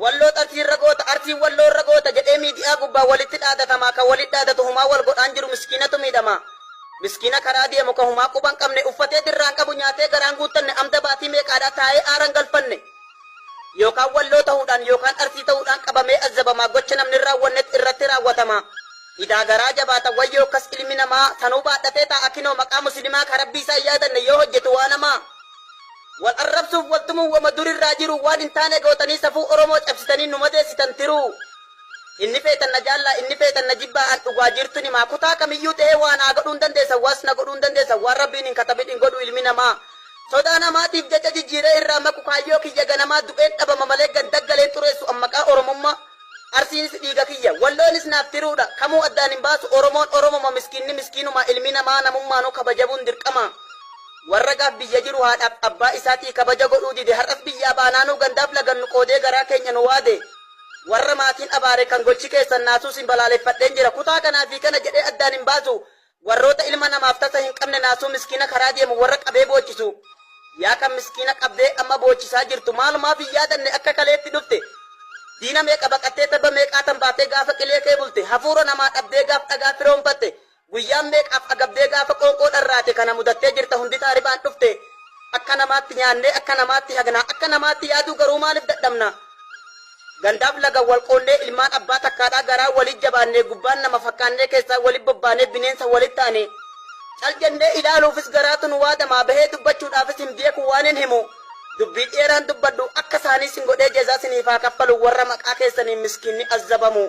walloo xartii ragoota artii walloo ragoota jedhee miidiyaa gubbaa walitti dhaadatamaa kan walitti dhaadatu humaa wal godhaan jiru miskiinatu miidhama. Miskiina karaa deemu kan humaa quban qabne uffatee dirraan qabu nyaatee garaan guuttanne amda baatii meeqaadhaa taa'ee aaran galfanne. Yookaan walloo ta'uudhaan yookaan artii ta'uudhaan qabamee azzabamaa gocha namni raawwannetti irratti raawwatama. Idaa garaa jabaata wayyoo akkas ilmi namaa sanuu baadhatee taa'a kinoo maqaa musliimaa kan rabbii isaa yaadanne yoo hojjetu waa namaa. Wal arrabsuuf waltumuu wama durirraa jiru waan hin taane gootanii safuu Oromoo cabsitanii nu madeessitan tiru. Inni feetan na jaallaa inni feetan na jibbaa an dhugaa jirtu ni maa kutaa kamiyyuu ta'ee waan haa godhuun dandeessan waas na godhuun dandeessan waan rabbiin hin katabin hin godhu ilmi namaa. Sodaa namaatiif jecha jijjiiree irraa maku kaayyoo kiyya ganamaa du'een dhabama malee gandaggaleen xureessu ammaqaa Oromummaa. Arsiinis dhiiga kiyya walloonis naaf tiruudha kamuu addaan hin baasu Oromoon Oromoma miskiinni miskiinuma ilmi namaa namummaanuu kabajamuun dirqama. Warra gaaf biyya jiru haadhaaf abbaa isaatii kabaja godhuu dide har'as biyyaa baanaanuu gandaaf lagannu qoodee garaa keenya nu waade. Warra maatiin abaare kan gochi keessan naasuus hin balaaleffadheen jira kutaa kanaa fi kana jedhee addaan hin baasu. Warroota ilma namaaf tasa hin qabne naasuu miskiina karaa deemu warra qabee boochisu. Yaa kan miskiina qabdee amma boochisaa jirtu maalumaaf hin yaadanne akka kaleetti dhufte. Diina meeqa baqattee tabba meeqaatan baatee gaafa qilee kee bulte hafuura namaa dhabdee gaaf dhagaa firoonfatte. Guyyaan meeqaaf agabdee gaafa qoonqoo dharraate kana mudattee jirta hundi taaribaan dhufte. Akka namaatti nyaannee akka namaatti hagnaa akka namaatti yaaduu garuu maaliif dadhabna. Gandaaf laga wal qoonnee ilmaan abbaa takkaadhaa garaa walit jabaannee gubbaan nama fakkaannee keessaa walit bobbaanee bineensa walit taane. Cal jennee ilaaluufis garaatu nu waadamaa bahee dubbachuudhaafis hin beeku waan hin himu. Dubbii dheeraan dubbadhu akka isaanii sin godhee jezaa siniif haa kaffalu warra maqaa keessaniin miskiinni azzabamu.